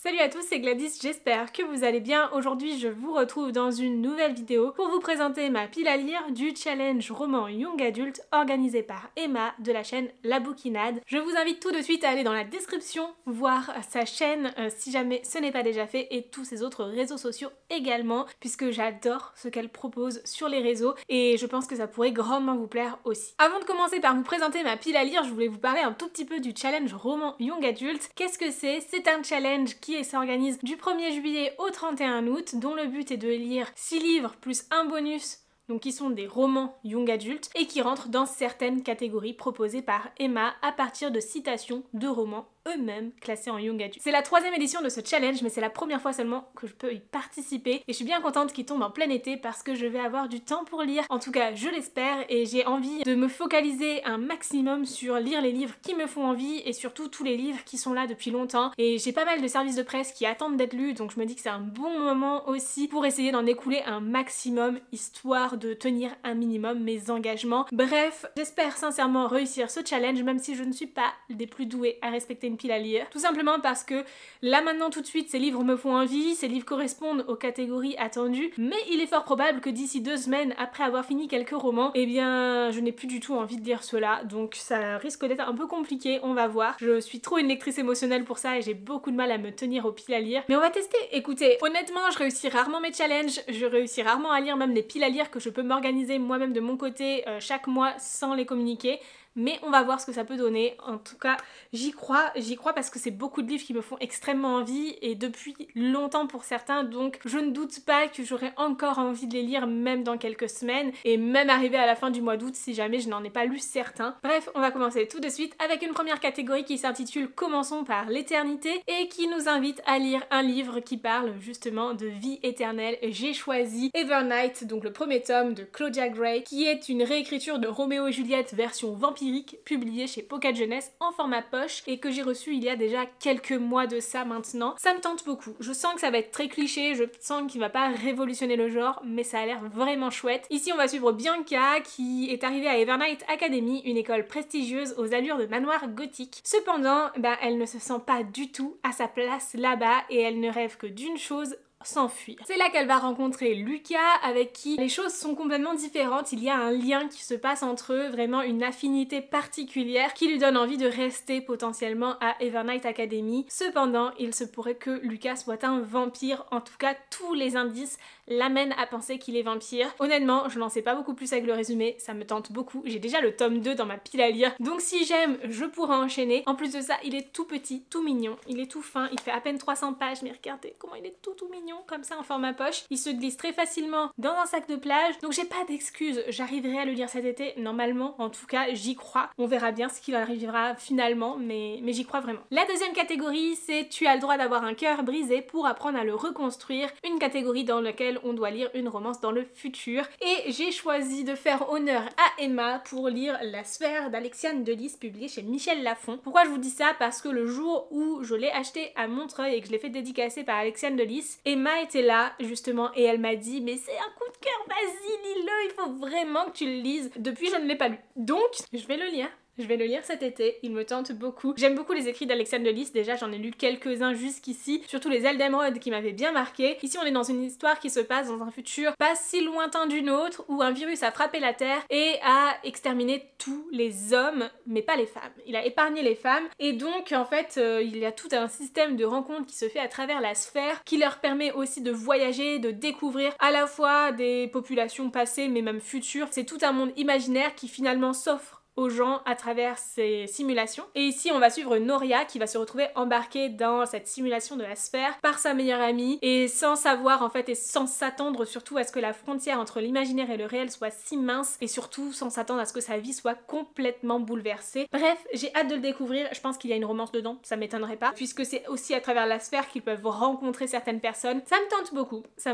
Salut à tous, c'est Gladys, j'espère que vous allez bien. Aujourd'hui, je vous retrouve dans une nouvelle vidéo pour vous présenter ma pile à lire du challenge roman Young Adult organisé par Emma de la chaîne La Bouquinade. Je vous invite tout de suite à aller dans la description voir sa chaîne si jamais ce n'est pas déjà fait et tous ses autres réseaux sociaux également puisque j'adore ce qu'elle propose sur les réseaux et je pense que ça pourrait grandement vous plaire aussi. Avant de commencer par vous présenter ma pile à lire, je voulais vous parler un tout petit peu du challenge roman Young Adult. Qu'est-ce que c'est? C'est un challenge qui s'organise du 1er juillet au 31 août, dont le but est de lire 6 livres plus un bonus, donc qui sont des romans young adultes, et qui rentrent dans certaines catégories proposées par Emma à partir de citations de romans eux-mêmes classés en young adult. C'est la 3e édition de ce challenge, mais c'est la première fois seulement que je peux y participer, et je suis bien contente qu'il tombe en plein été parce que je vais avoir du temps pour lire, en tout cas je l'espère, et j'ai envie de me focaliser un maximum sur lire les livres qui me font envie, et surtout tous les livres qui sont là depuis longtemps, et j'ai pas mal de services de presse qui attendent d'être lus, donc je me dis que c'est un bon moment aussi pour essayer d'en écouler un maximum, histoire de tenir un minimum mes engagements. Bref, j'espère sincèrement réussir ce challenge, même si je ne suis pas des plus douées à respecter une pile à lire. Tout simplement parce que là maintenant tout de suite ces livres me font envie, ces livres correspondent aux catégories attendues, mais il est fort probable que d'ici 2 semaines après avoir fini quelques romans, eh bien je n'ai plus du tout envie de lire cela, donc ça risque d'être un peu compliqué, on va voir. Je suis trop une lectrice émotionnelle pour ça et j'ai beaucoup de mal à me tenir aux piles à lire, mais on va tester. Écoutez, honnêtement je réussis rarement mes challenges, je réussis rarement à lire même les piles à lire que je peux m'organiser moi-même de mon côté chaque mois sans les communiquer. Mais on va voir ce que ça peut donner. En tout cas, j'y crois parce que c'est beaucoup de livres qui me font extrêmement envie et depuis longtemps pour certains, donc je ne doute pas que j'aurai encore envie de les lire même dans quelques semaines et même arriver à la fin du mois d'août si jamais je n'en ai pas lu certains. Bref, on va commencer tout de suite avec une première catégorie qui s'intitule Commençons par l'éternité et qui nous invite à lire un livre qui parle justement de vie éternelle. J'ai choisi Evernight, donc le premier tome de Claudia Gray, qui est une réécriture de Roméo et Juliette version vampirique, publié chez Pocket Jeunesse en format poche et que j'ai reçu il y a déjà quelques mois de ça maintenant. Ça me tente beaucoup. Je sens que ça va être très cliché, je sens qu'il va pas révolutionner le genre, mais ça a l'air vraiment chouette. Ici on va suivre Bianca qui est arrivée à Evernight Academy, une école prestigieuse aux allures de manoir gothique. Cependant, elle ne se sent pas du tout à sa place là-bas et elle ne rêve que d'une chose: s'enfuir. C'est là qu'elle va rencontrer Lucas, avec qui les choses sont complètement différentes. Il y a un lien qui se passe entre eux, vraiment une affinité particulière qui lui donne envie de rester potentiellement à Evernight Academy. Cependant, il se pourrait que Lucas soit un vampire, en tout cas tous les indices l'amènent à penser qu'il est vampire. Honnêtement, je n'en sais pas beaucoup plus avec le résumé, ça me tente beaucoup. J'ai déjà le tome 2 dans ma pile à lire, donc si j'aime, je pourrais enchaîner. En plus de ça, il est tout petit, tout mignon, il est tout fin, il fait à peine 300 pages, mais regardez comment il est tout mignon comme ça en format poche. Il se glisse très facilement dans un sac de plage, donc j'ai pas d'excuses, j'arriverai à le lire cet été, normalement, en tout cas j'y crois. On verra bien ce qu'il arrivera finalement, mais j'y crois vraiment. La deuxième catégorie, c'est Tu as le droit d'avoir un cœur brisé pour apprendre à le reconstruire, une catégorie dans laquelle on doit lire une romance dans le futur. Et j'ai choisi de faire honneur à Emma pour lire La Sphère d'Alexiane de Lys, publiée chez Michel Lafon. Pourquoi je vous dis ça? Parce que le jour où je l'ai acheté à Montreuil et que je l'ai fait dédicacer par Alexiane de Lys, Emma était là justement et elle m'a dit mais c'est un coup de cœur, vas-y lis-le, il faut vraiment que tu le lises. Depuis je ne l'ai pas lu, donc je vais le lire. Je vais le lire cet été, il me tente beaucoup. J'aime beaucoup les écrits d'Alexiane de Lys, déjà j'en ai lu quelques-uns jusqu'ici, surtout les Ailes d'Émeraude qui m'avaient bien marqué. Ici on est dans une histoire qui se passe dans un futur pas si lointain d'une autre, où un virus a frappé la Terre et a exterminé tous les hommes, mais pas les femmes. Il a épargné les femmes, et donc en fait il y a tout un système de rencontres qui se fait à travers la sphère, qui leur permet aussi de voyager, de découvrir à la fois des populations passées mais même futures. C'est tout un monde imaginaire qui finalement s'offre aux gens à travers ces simulations. Et ici on va suivre Noria qui va se retrouver embarquée dans cette simulation de la sphère par sa meilleure amie et sans savoir en fait et sans s'attendre surtout à ce que la frontière entre l'imaginaire et le réel soit si mince et surtout sans s'attendre à ce que sa vie soit complètement bouleversée. Bref, j'ai hâte de le découvrir, je pense qu'il y a une romance dedans, ça m'étonnerait pas, puisque c'est aussi à travers la sphère qu'ils peuvent rencontrer certaines personnes. Ça me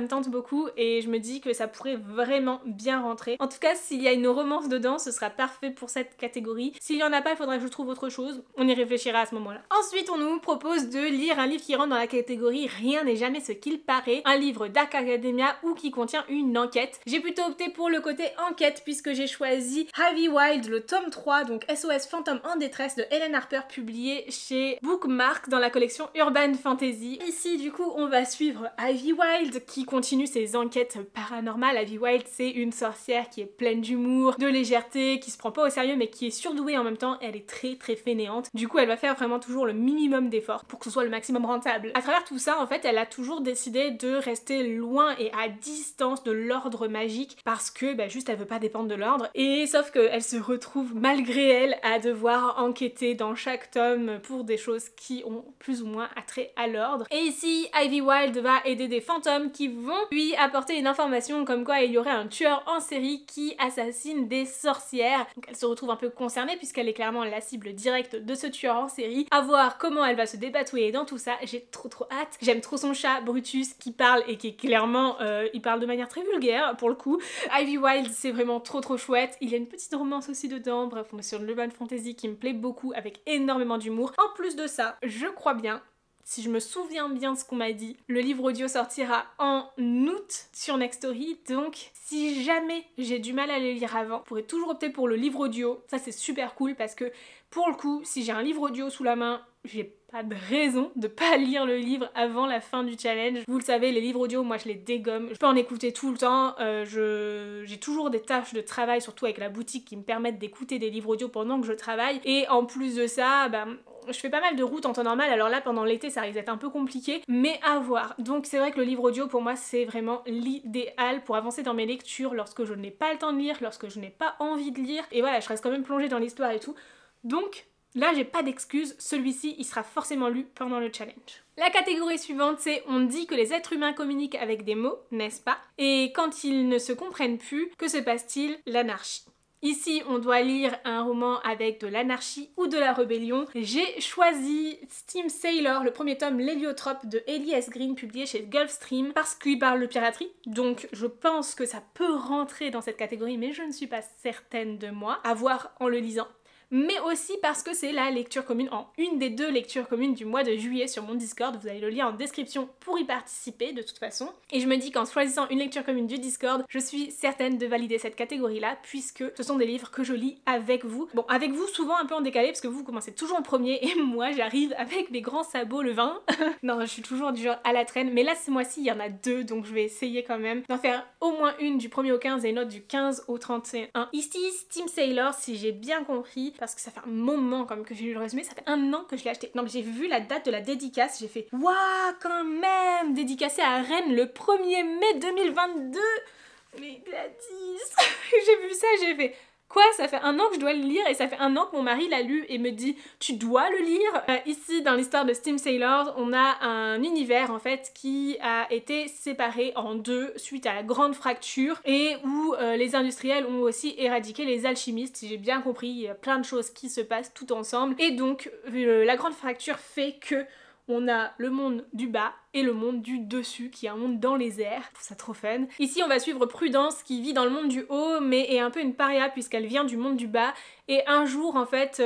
tente beaucoup et je me dis que ça pourrait vraiment bien rentrer. En tout cas, s'il y a une romance dedans, ce sera parfait pour cette cette catégorie. S'il y en a pas, il faudra que je trouve autre chose. On y réfléchira à ce moment-là. Ensuite, on nous propose de lire un livre qui rentre dans la catégorie Rien n'est jamais ce qu'il paraît, un livre Dark Academia ou qui contient une enquête. J'ai plutôt opté pour le côté enquête puisque j'ai choisi Ivy Wild, le tome 3, donc SOS Fantôme en détresse de Helen Harper, publié chez Bookmark dans la collection Urban Fantasy. Ici, du coup, on va suivre Ivy Wild qui continue ses enquêtes paranormales. Ivy Wild, c'est une sorcière qui est pleine d'humour, de légèreté, qui se prend pas au sérieux mais qui est surdouée en même temps. Elle est très fainéante. Du coup, elle va faire vraiment toujours le minimum d'efforts pour que ce soit le maximum rentable. À travers tout ça, en fait, elle a toujours décidé de rester loin et à distance de l'ordre magique parce que juste elle veut pas dépendre de l'ordre. Et sauf qu'elle se retrouve malgré elle à devoir enquêter dans chaque tome pour des choses qui ont plus ou moins attrait à l'ordre. Et ici, Ivy Wild va aider des fantômes qui vont lui apporter une information comme quoi il y aurait un tueur en série qui assassine des sorcières. Donc elle se retrouve un peu concernée puisqu'elle est clairement la cible directe de ce tueur en série. À voir comment elle va se dépatouiller dans tout ça, j'ai trop hâte. J'aime trop son chat Brutus qui parle et qui est clairement, il parle de manière très vulgaire pour le coup. Ivy Wild, c'est vraiment trop chouette. Il y a une petite romance aussi dedans. Bref, on est sur l'urban fantasy qui me plaît beaucoup avec énormément d'humour. En plus de ça, je crois bien, si je me souviens bien de ce qu'on m'a dit, le livre audio sortira en août sur Nextory, donc si jamais j'ai du mal à le lire avant, je pourrais toujours opter pour le livre audio. Ça c'est super cool parce que pour le coup, si j'ai un livre audio sous la main, j'ai pas de raison de pas lire le livre avant la fin du challenge. Vous le savez, les livres audio, moi je les dégomme. Je peux en écouter tout le temps. J'ai toujours des tâches de travail, surtout avec la boutique, qui me permettent d'écouter des livres audio pendant que je travaille. Et en plus de ça, je fais pas mal de routes en temps normal, alors là pendant l'été ça risque d'être un peu compliqué, mais à voir. Donc c'est vrai que le livre audio pour moi c'est vraiment l'idéal pour avancer dans mes lectures lorsque je n'ai pas le temps de lire, lorsque je n'ai pas envie de lire, et voilà, je reste quand même plongée dans l'histoire et tout. Donc là j'ai pas d'excuse, celui-ci il sera forcément lu pendant le challenge. La catégorie suivante c'est on dit que les êtres humains communiquent avec des mots, n'est-ce pas? Et quand ils ne se comprennent plus, que se passe-t-il? L'anarchie. Ici, on doit lire un roman avec de l'anarchie ou de la rébellion. J'ai choisi Steam Sailor, le premier tome L'Héliotrope de Ellie S. Green, publié chez Gulfstream, parce qu'il parle de piraterie. Donc je pense que ça peut rentrer dans cette catégorie, mais je ne suis pas certaine de moi, à voir en le lisant. Mais aussi parce que c'est la lecture commune, une des 2 lectures communes du mois de juillet sur mon Discord. Vous avez le lien en description pour y participer de toute façon. Et je me dis qu'en choisissant une lecture commune du Discord, je suis certaine de valider cette catégorie-là puisque ce sont des livres que je lis avec vous. Bon, avec vous souvent un peu en décalé parce que vous commencez toujours en premier et moi j'arrive avec mes grands sabots le 20. Non, je suis toujours du genre à la traîne. Mais là ce mois-ci il y en a 2 donc je vais essayer quand même d'en faire au moins une du 1er au 15 et une autre du 15 au 31. Ici, Steam Sailor, si j'ai bien compris, parce que ça fait un moment comme que j'ai lu le résumé, ça fait 1 an que je l'ai acheté. Non mais j'ai vu la date de la dédicace, j'ai fait waouh quand même, dédicacé à Rennes le 1er mai 2022. Mais Gladys, j'ai vu ça, j'ai fait quoi, ça fait 1 an que je dois le lire et ça fait 1 an que mon mari l'a lu et me dit tu dois le lire. Ici dans l'histoire de Steam Sailor, on a un univers en fait qui a été séparé en 2 suite à la grande fracture et où les industriels ont aussi éradiqué les alchimistes. Si j'ai bien compris, il y a plein de choses qui se passent tout ensemble et donc la grande fracture fait que on a le monde du bas et le monde du dessus, qui est un monde dans les airs. Je trouve ça trop fun. Ici, on va suivre Prudence, qui vit dans le monde du haut, mais est un peu une paria, puisqu'elle vient du monde du bas. Et un jour, en fait,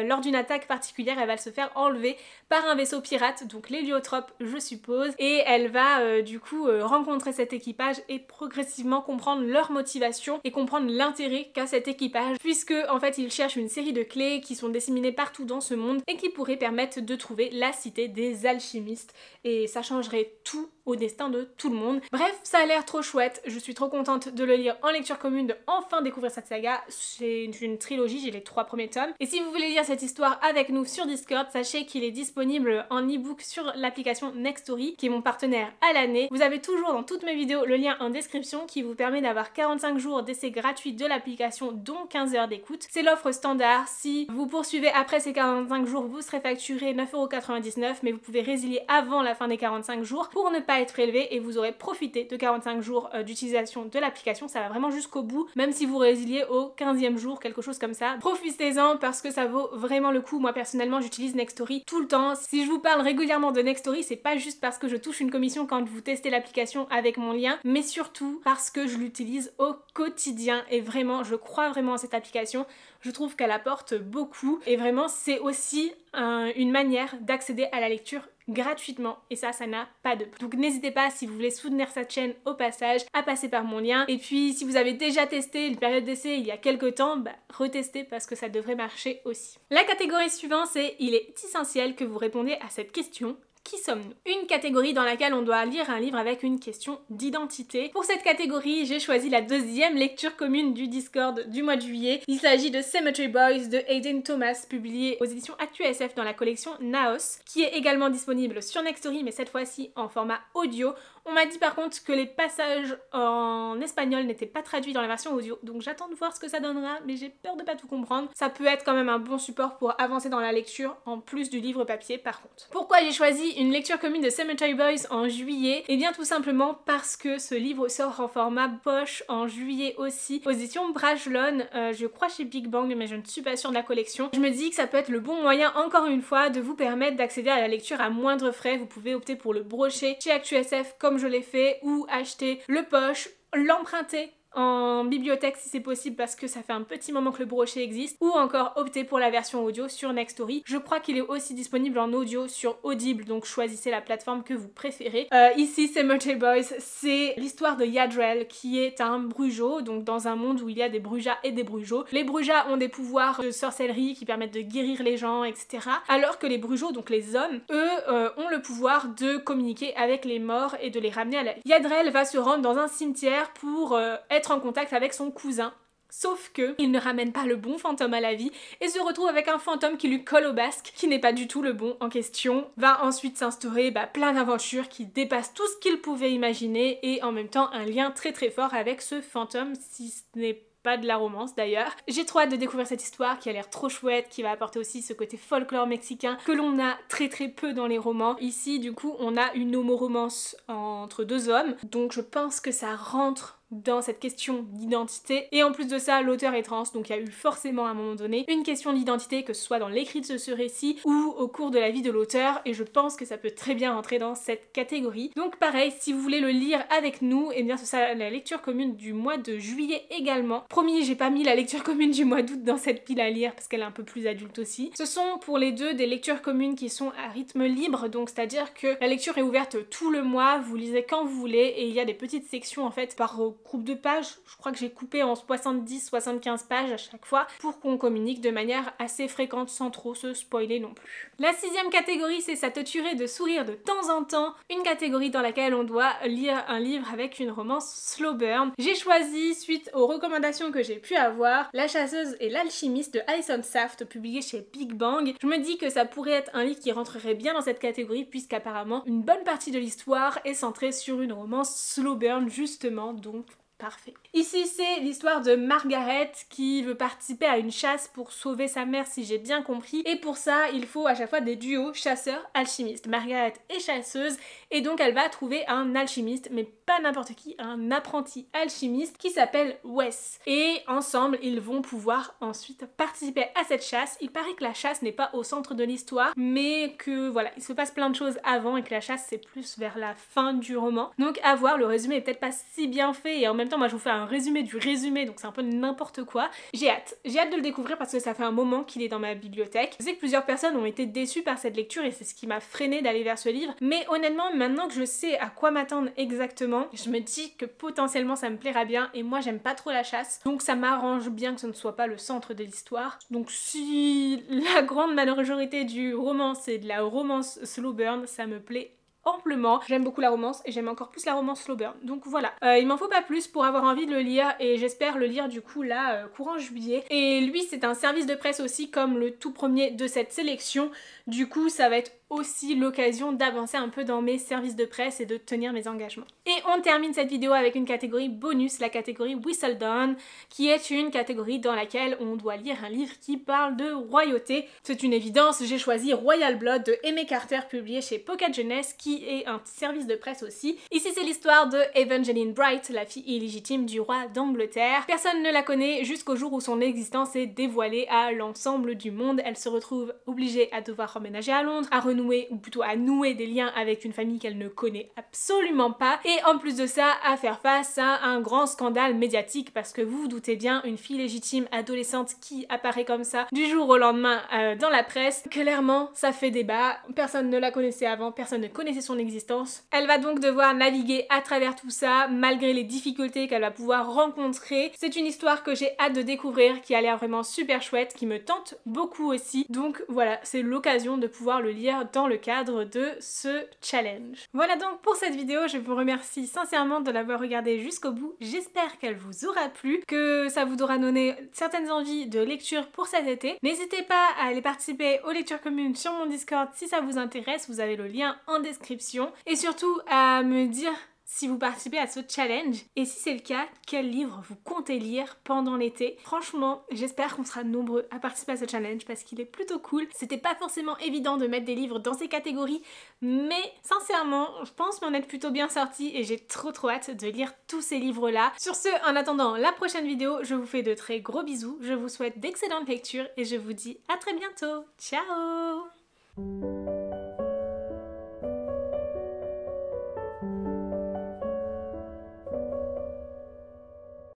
lors d'une attaque particulière, elle va se faire enlever par un vaisseau pirate, donc l'héliotrope, je suppose. Et elle va, du coup, rencontrer cet équipage et progressivement comprendre leur motivation et comprendre l'intérêt qu'a cet équipage, puisque, en fait, ils cherchent une série de clés qui sont disséminées partout dans ce monde et qui pourraient permettre de trouver la cité des alchimistes. Et ça changerait tout au destin de tout le monde. Bref, ça a l'air trop chouette, je suis trop contente de le lire en lecture commune, de enfin découvrir cette saga. C'est une trilogie, j'ai les 3 premiers tomes. Et si vous voulez lire cette histoire avec nous sur Discord, sachez qu'il est disponible en e-book sur l'application Nextory, qui est mon partenaire à l'année. Vous avez toujours dans toutes mes vidéos le lien en description qui vous permet d'avoir 45 jours d'essai gratuit de l'application, dont 15 heures d'écoute. C'est l'offre standard. Si vous poursuivez après ces 45 jours, vous serez facturé 9,99 €, mais vous pouvez résilier avant la fin des 45 jours pour ne pas être élevé et vous aurez profité de 45 jours d'utilisation de l'application. Ça va vraiment jusqu'au bout, même si vous résiliez au 15e jour, quelque chose comme ça. Profitez-en parce que ça vaut vraiment le coup. Moi personnellement j'utilise Nextory tout le temps. Si je vous parle régulièrement de Nextory, c'est pas juste parce que je touche une commission quand vous testez l'application avec mon lien, mais surtout parce que je l'utilise au quotidien et vraiment je crois vraiment à cette application. Je trouve qu'elle apporte beaucoup et vraiment c'est aussi une manière d'accéder à la lecture gratuitement et ça n'a pas de prix. Donc n'hésitez pas si vous voulez soutenir cette chaîne au passage à passer par mon lien et puis si vous avez déjà testé une période d'essai il y a quelques temps, retestez parce que ça devrait marcher aussi. La catégorie suivante c'est il est essentiel que vous répondiez à cette question. Qui sommes-nous? Une catégorie dans laquelle on doit lire un livre avec une question d'identité. Pour cette catégorie, j'ai choisi la deuxième lecture commune du Discord du mois de juillet. Il s'agit de Cemetery Boys de Hayden Thomas, publié aux éditions ActuSF dans la collection Naos, qui est également disponible sur Nextory, mais cette fois-ci en format audio. On m'a dit par contre que les passages en espagnol n'étaient pas traduits dans la version audio, donc j'attends de voir ce que ça donnera, mais j'ai peur de pas tout comprendre. Ça peut être quand même un bon support pour avancer dans la lecture, en plus du livre papier par contre. Pourquoi j'ai choisi une lecture commune de Cemetery Boys en juillet? Eh bien tout simplement parce que ce livre sort en format poche en juillet aussi, aux éditions Brajlon, je crois chez Big Bang, mais je ne suis pas sûre de la collection. Je me dis que ça peut être le bon moyen, encore une fois, de vous permettre d'accéder à la lecture à moindre frais. Vous pouvez opter pour le brocher chez ActuSF comme je l'ai fait, ou acheter le poche, l'emprunter en bibliothèque si c'est possible parce que ça fait un petit moment que le brochet existe, ou encore opter pour la version audio sur Nextory. Je crois qu'il est aussi disponible en audio sur Audible, donc choisissez la plateforme que vous préférez. Ici, Cemetery Boys, c'est l'histoire de Yadrel qui est un brujo, donc dans un monde où il y a des brujas et des brujos. Les brujas ont des pouvoirs de sorcellerie qui permettent de guérir les gens, etc. Alors que les brujos, donc les hommes, eux, ont le pouvoir de communiquer avec les morts et de les ramener à la vie. Yadrel va se rendre dans un cimetière pour être en contact avec son cousin. Sauf que il ne ramène pas le bon fantôme à la vie et se retrouve avec un fantôme qui lui colle au basque, qui n'est pas du tout le bon en question. Va ensuite s'instaurer plein d'aventures qui dépassent tout ce qu'il pouvait imaginer et en même temps un lien très très fort avec ce fantôme, si ce n'est pas de la romance d'ailleurs. J'ai trop hâte de découvrir cette histoire qui a l'air trop chouette, qui va apporter aussi ce côté folklore mexicain que l'on a très très peu dans les romans. Ici du coup on a une homo-romance entre deux hommes, donc je pense que ça rentre dans cette question d'identité. Et en plus de ça, l'auteur est trans, donc il y a eu forcément à un moment donné une question d'identité, que ce soit dans l'écrit de ce récit ou au cours de la vie de l'auteur, et je pense que ça peut très bien rentrer dans cette catégorie. Donc pareil, si vous voulez le lire avec nous, et bien ce sera la lecture commune du mois de juillet également. Promis, j'ai pas mis la lecture commune du mois d'août dans cette pile à lire parce qu'elle est un peu plus adulte aussi. Ce sont pour les deux des lectures communes qui sont à rythme libre, donc c'est-à-dire que la lecture est ouverte tout le mois, vous lisez quand vous voulez, et il y a des petites sections en fait par groupe de pages. Je crois que j'ai coupé en 70-75 pages à chaque fois pour qu'on communique de manière assez fréquente sans trop se spoiler non plus. La sixième catégorie, c'est ça te tuerait de sourire de temps en temps, une catégorie dans laquelle on doit lire un livre avec une romance slow burn. J'ai choisi, suite aux recommandations que j'ai pu avoir, La chasseuse et l'alchimiste de Alison Saft, publié chez Big Bang. Je me dis que ça pourrait être un livre qui rentrerait bien dans cette catégorie puisqu'apparemment une bonne partie de l'histoire est centrée sur une romance slow burn justement, donc parfait. Ici, c'est l'histoire de Margaret qui veut participer à une chasse pour sauver sa mère, si j'ai bien compris. Et pour ça, il faut à chaque fois des duos chasseurs-alchimistes. Margaret est chasseuse et donc elle va trouver un alchimiste, mais pas n'importe qui, un apprenti alchimiste qui s'appelle Wes. Et ensemble, ils vont pouvoir ensuite participer à cette chasse. Il paraît que la chasse n'est pas au centre de l'histoire, mais que voilà, il se passe plein de choses avant et que la chasse c'est plus vers la fin du roman. Donc à voir, le résumé est peut-être pas si bien fait et en même temps moi je vous fais un résumé du résumé, donc c'est un peu n'importe quoi. J'ai hâte de le découvrir parce que ça fait un moment qu'il est dans ma bibliothèque. Je sais que plusieurs personnes ont été déçues par cette lecture et c'est ce qui m'a freinée d'aller vers ce livre, mais honnêtement maintenant que je sais à quoi m'attendre exactement, je me dis que potentiellement ça me plaira bien et moi j'aime pas trop la chasse, donc ça m'arrange bien que ce ne soit pas le centre de l'histoire. Donc si la grande majorité du roman c'est de la romance slow burn, ça me plaît amplement. J'aime beaucoup la romance et j'aime encore plus la romance slow burn. Donc voilà, il m'en faut pas plus pour avoir envie de le lire et j'espère le lire du coup là courant juillet. Et lui c'est un service de presse aussi comme le tout premier de cette sélection. Du coup ça va être aussi l'occasion d'avancer un peu dans mes services de presse et de tenir mes engagements. Et on termine cette vidéo avec une catégorie bonus, la catégorie Whistledown, qui est une catégorie dans laquelle on doit lire un livre qui parle de royauté. C'est une évidence, j'ai choisi Royal Blood de Aimé Carter, publié chez Pocket Jeunesse, qui qui est un service de presse aussi. Ici c'est l'histoire de Evangeline Bright, la fille illégitime du roi d'Angleterre. Personne ne la connaît jusqu'au jour où son existence est dévoilée à l'ensemble du monde. Elle se retrouve obligée à devoir emménager à Londres, à renouer, ou plutôt à nouer des liens avec une famille qu'elle ne connaît absolument pas, et en plus de ça à faire face à un grand scandale médiatique, parce que vous vous doutez bien, une fille légitime adolescente qui apparaît comme ça du jour au lendemain dans la presse, clairement ça fait débat, personne ne la connaissait avant, personne ne connaissait son existence. Elle va donc devoir naviguer à travers tout ça malgré les difficultés qu'elle va pouvoir rencontrer. C'est une histoire que j'ai hâte de découvrir, qui a l'air vraiment super chouette, qui me tente beaucoup aussi, donc voilà, c'est l'occasion de pouvoir le lire dans le cadre de ce challenge. Voilà donc pour cette vidéo, je vous remercie sincèrement de l'avoir regardée jusqu'au bout, j'espère qu'elle vous aura plu, que ça vous aura donné certaines envies de lecture pour cet été. N'hésitez pas à aller participer aux lectures communes sur mon Discord si ça vous intéresse, vous avez le lien en description, et surtout à me dire si vous participez à ce challenge, et si c'est le cas, quel livre vous comptez lire pendant l'été. Franchement, j'espère qu'on sera nombreux à participer à ce challenge parce qu'il est plutôt cool. C'était pas forcément évident de mettre des livres dans ces catégories, mais sincèrement, je pense m'en être plutôt bien sortie et j'ai trop hâte de lire tous ces livres-là. Sur ce, en attendant la prochaine vidéo, je vous fais de très gros bisous, je vous souhaite d'excellentes lectures et je vous dis à très bientôt. Ciao!